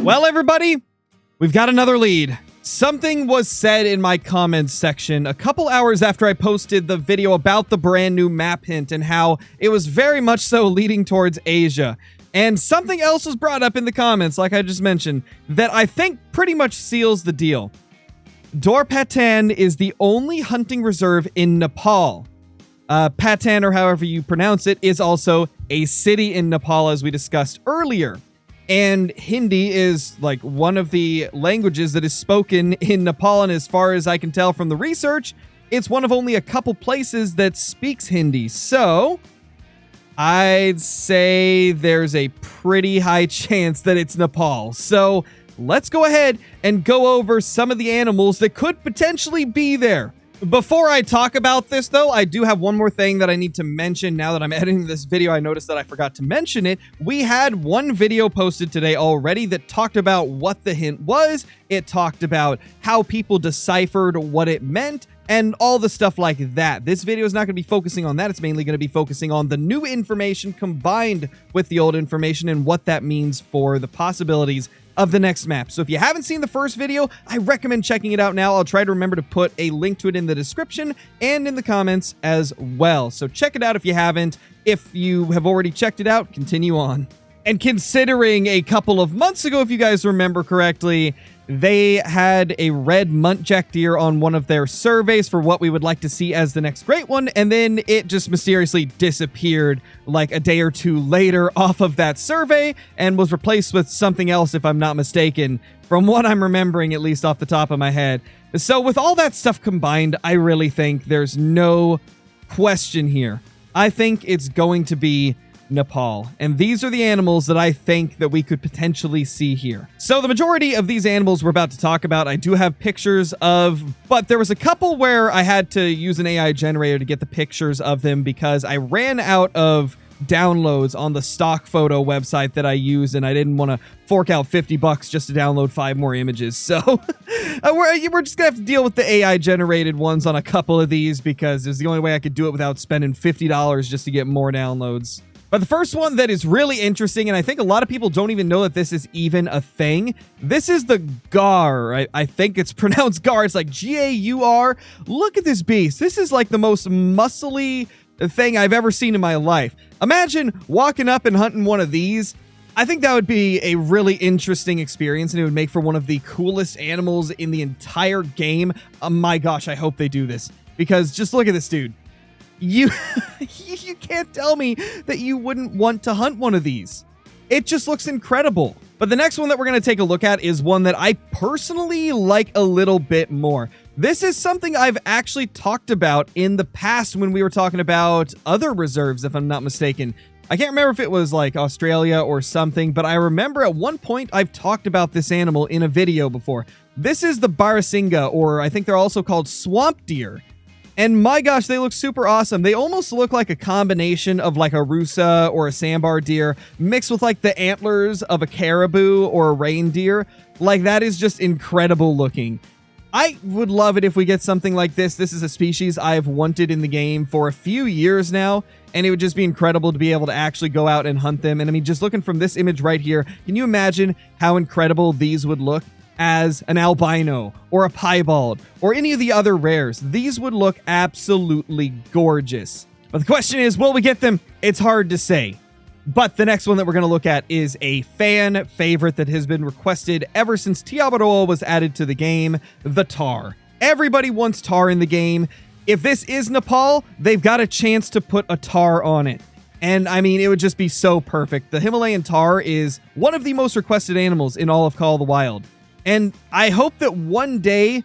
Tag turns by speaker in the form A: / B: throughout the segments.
A: Well, everybody, we've got another lead. Something was said in my comments section a couple hours after I posted the video about the brand new map hint and how it was very much so leading towards Asia. And something else was brought up in the comments, like I just mentioned, that I think pretty much seals the deal. Dor Patan is the only hunting reserve in Nepal. Patan, or however you pronounce it, is also a city in Nepal, as we discussed earlier. And Hindi is like one of the languages that is spoken in Nepal, and as far as I can tell from the research, it's one of only a couple places that speaks Hindi. So I'd say there's a pretty high chance that it's Nepal. So let's go ahead and go over some of the animals that could potentially be there. Before I talk about this, though, I do have one more thing that I need to mention. Now that I'm editing this video, I noticed that I forgot to mention it. We had one video posted today already that talked about what the hint was. It talked about how people deciphered what it meant and all the stuff like that. This video is not going to be focusing on that. It's mainly going to be focusing on the new information combined with the old information and what that means for the possibilities of the next map. So if you haven't seen the first video, I recommend checking it out now. I'll try to remember to put a link to it in the description and in the comments as well. So check it out if you haven't. If you have already checked it out, continue on. And considering a couple of months ago, if you guys remember correctly, they had a red muntjac deer on one of their surveys for what we would like to see as the next great one, and then it just mysteriously disappeared like a day or two later off of that survey and was replaced with something else, if I'm not mistaken, from what I'm remembering, at least off the top of my head. So with all that stuff combined, I really think there's no question here. I think it's going to be Nepal. And these are the animals that I think that we could potentially see here. So the majority of these animals we're about to talk about, I do have pictures of, but there was a couple where I had to use an AI generator to get the pictures of them because I ran out of downloads on the stock photo website that I use, and I didn't want to fork out $50 just to download 5 more images. So we're just gonna have to deal with the AI generated ones on a couple of these because it's the only way I could do it without spending $50 just to get more downloads. But the first one that is really interesting, and I think a lot of people don't even know that this is even a thing, this is the Gar. I think it's pronounced Gar. It's like G-A-U-R. Look at this beast. This is like the most muscly thing I've ever seen in my life. Imagine walking up and hunting one of these. I think that would be a really interesting experience, and it would make for one of the coolest animals in the entire game. Oh my gosh, I hope they do this, because just look at this dude. You can't tell me that you wouldn't want to hunt one of these. It just looks incredible. But the next one that we're going to take a look at is one that I personally like a little bit more. This is something I've actually talked about in the past when we were talking about other reserves, if I'm not mistaken. I can't remember if it was like Australia or something, but I remember at one point I've talked about this animal in a video before. This is the Barasinga, or I think they're also called swamp deer. And my gosh, they look super awesome. They almost look like a combination of like a rusa or a sambar deer mixed with like the antlers of a caribou or a reindeer. Like, that is just incredible looking. I would love it if we get something like this. This is a species I've wanted in the game for a few years now, and it would just be incredible to be able to actually go out and hunt them. And I mean, just looking from this image right here, can you imagine how incredible these would look as an albino or a piebald or any of the other rares? These would look absolutely gorgeous. But the question is, will we get them? It's hard to say. But the next one that we're going to look at is a fan favorite that has been requested ever since TIGERS was added to the game, the tar. Everybody wants tar in the game. If this is Nepal, they've got a chance to put a tar on it. And I mean, it would just be so perfect. The Himalayan tar is one of the most requested animals in all of Call of the Wild. And I hope that one day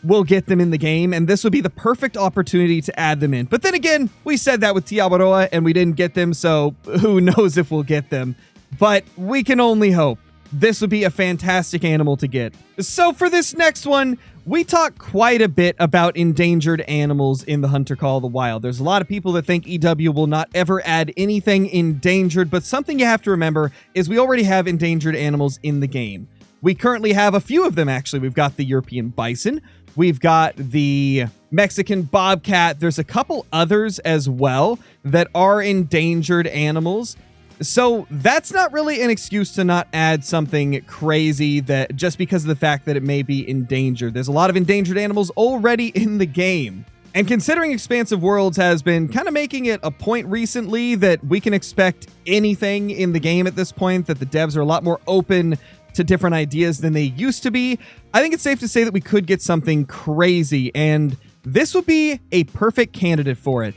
A: we'll get them in the game, and this would be the perfect opportunity to add them in. But then again, we said that with TIGERS, and we didn't get them, so who knows if we'll get them. But we can only hope. This would be a fantastic animal to get. So for this next one, we talk quite a bit about endangered animals in the Hunter Call of the Wild. There's a lot of people that think EW will not ever add anything endangered, but something you have to remember is we already have endangered animals in the game. We currently have a few of them, actually. We've got the European bison. We've got the Mexican bobcat. There's a couple others as well that are endangered animals. So that's not really an excuse to not add something crazy that just because of the fact that it may be endangered. There's a lot of endangered animals already in the game. And considering Expansive Worlds has been kind of making it a point recently that we can expect anything in the game at this point, that the devs are a lot more open to different ideas than they used to be, I think it's safe to say that we could get something crazy, and this would be a perfect candidate for it.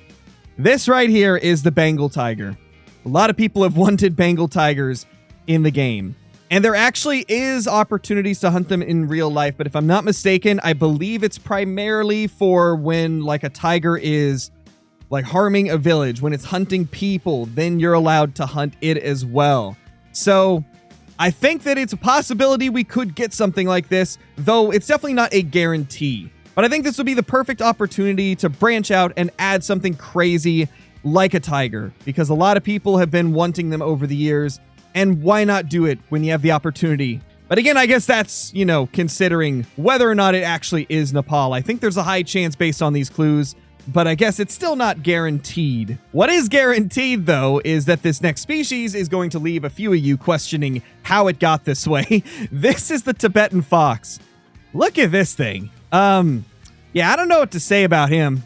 A: This right here is the Bengal tiger. A lot of people have wanted Bengal tigers in the game. And there actually is opportunities to hunt them in real life, but if I'm not mistaken, I believe it's primarily for when like a tiger is like harming a village. When it's hunting people, then you're allowed to hunt it as well. So I think that it's a possibility we could get something like this, though it's definitely not a guarantee. But I think this would be the perfect opportunity to branch out and add something crazy like a tiger, because a lot of people have been wanting them over the years, and why not do it when you have the opportunity? But again, I guess that's, you know, considering whether or not it actually is Nepal. I think there's a high chance based on these clues, but I guess it's still not guaranteed. What is guaranteed, though, is that this next species is going to leave a few of you questioning how it got this way. This is the Tibetan fox. Look at this thing. Yeah, I don't know what to say about him.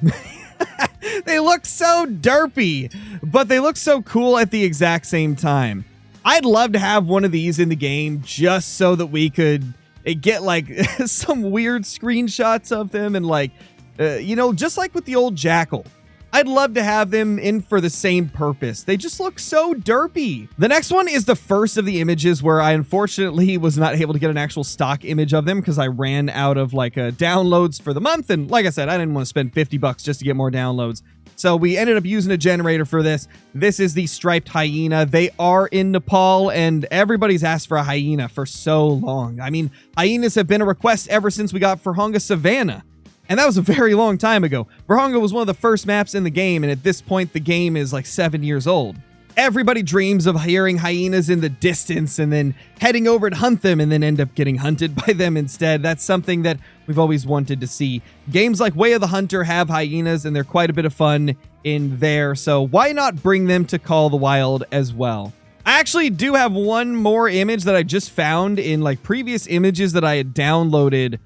A: They look so derpy, but they look so cool at the exact same time. I'd love to have one of these in the game just so that we could get like some weird screenshots of them and like, you know, just like with the old jackal. I'd love to have them in for the same purpose. They just look so derpy. The next one is the first of the images where I unfortunately was not able to get an actual stock image of them because I ran out of like downloads for the month. And like I said, I didn't want to spend $50 just to get more downloads. So we ended up using a generator for this. This is the striped hyena. They are in Nepal, and everybody's asked for a hyena for so long. I mean, hyenas have been a request ever since we got Vurhonga Savannah. And that was a very long time ago. Vurhonga was one of the first maps in the game, and at this point, the game is like 7 years old. Everybody dreams of hearing hyenas in the distance and then heading over to hunt them and then end up getting hunted by them instead. That's something that we've always wanted to see. Games like Way of the Hunter have hyenas, and they're quite a bit of fun in there, so why not bring them to Call of the Wild as well? I actually do have one more image that I just found in like previous images that I had downloaded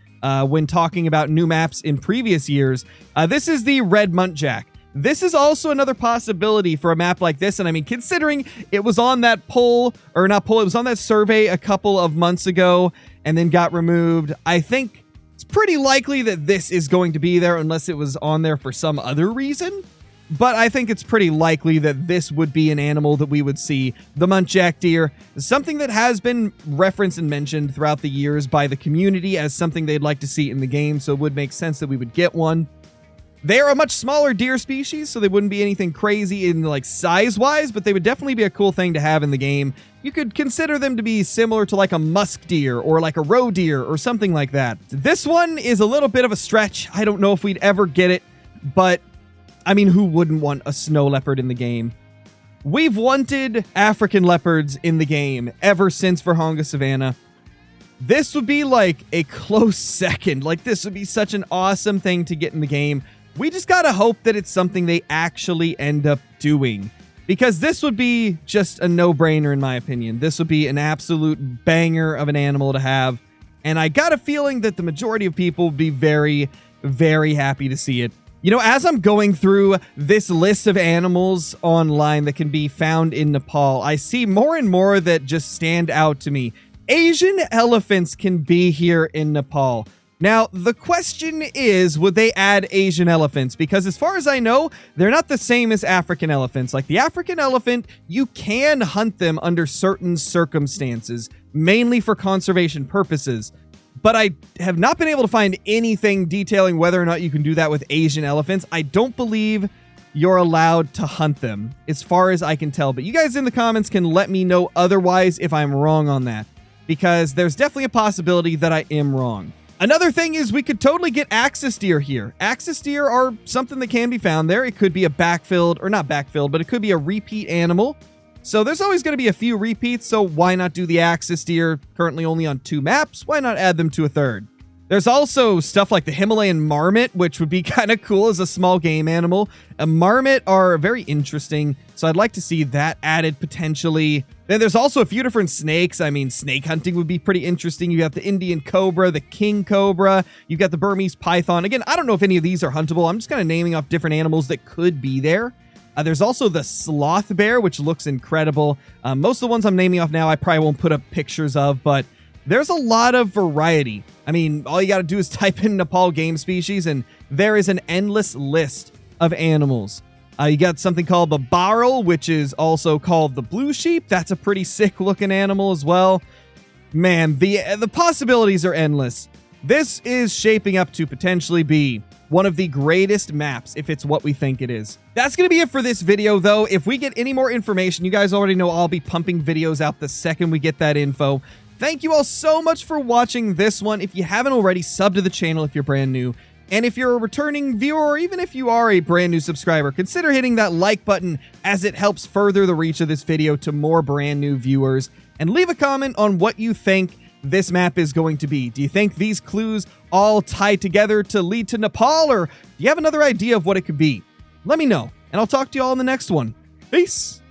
A: when talking about new maps in previous years. This is the Red Muntjac. This is also another possibility for a map like this, and I mean, considering it was on that it was on that survey a couple of months ago and then got removed, I think it's pretty likely that this is going to be there unless it was on there for some other reason. But I think it's pretty likely that this would be an animal that we would see. The muntjac deer, something that has been referenced and mentioned throughout the years by the community as something they'd like to see in the game, so it would make sense that we would get one. They are a much smaller deer species, so they wouldn't be anything crazy in like size-wise, but they would definitely be a cool thing to have in the game. You could consider them to be similar to like a musk deer or like a roe deer or something like that. This one is a little bit of a stretch. I don't know if we'd ever get it, but I mean, who wouldn't want a snow leopard in the game? We've wanted African leopards in the game ever since Vurhonga Savannah. This would be like a close second. Like, this would be such an awesome thing to get in the game. We just gotta hope that it's something they actually end up doing, because this would be just a no-brainer in my opinion. This would be an absolute banger of an animal to have, and I got a feeling that the majority of people would be very, very happy to see it. You know, as I'm going through this list of animals online that can be found in Nepal, I see more and more that just stand out to me. Asian elephants can be here in Nepal. Now, the question is, would they add Asian elephants? Because as far as I know, they're not the same as African elephants. Like the African elephant, you can hunt them under certain circumstances, mainly for conservation purposes. But I have not been able to find anything detailing whether or not you can do that with Asian elephants. I don't believe you're allowed to hunt them, as far as I can tell. But you guys in the comments can let me know otherwise if I'm wrong on that, because there's definitely a possibility that I am wrong. Another thing is we could totally get axis deer here. Axis deer are something that can be found there. It could be a backfilled, or not backfilled, but it could be a repeat animal. So there's always going to be a few repeats, so why not do the axis deer? Currently only on 2 maps, why not add them to a 3rd? There's also stuff like the Himalayan marmot, which would be kind of cool as a small game animal. A marmot are very interesting, so I'd like to see that added potentially. Then there's also a few different snakes. I mean, snake hunting would be pretty interesting. You have the Indian cobra, the king cobra. You've got the Burmese python. Again, I don't know if any of these are huntable. I'm just kind of naming off different animals that could be there. There's also the sloth bear, which looks incredible. Most of the ones I'm naming off now, I probably won't put up pictures of, but there's a lot of variety. I mean, all you got to do is type in Nepal game species, and there is an endless list of animals. You got something called the barrel, which is also called the blue sheep. That's a pretty sick looking animal as well. Man, the possibilities are endless. This is shaping up to potentially be one of the greatest maps if it's what we think it is. That's going to be it for this video, though. If we get any more information, you guys already know I'll be pumping videos out the second we get that info. Thank you all so much for watching this one. If you haven't already, sub to the channel if you're brand new. And if you're a returning viewer, or even if you are a brand new subscriber, consider hitting that like button as it helps further the reach of this video to more brand new viewers. And leave a comment on what you think this map is going to be. Do you think these clues all tie together to lead to Nepal, or do you have another idea of what it could be? Let me know, and I'll talk to you all in the next one. Peace!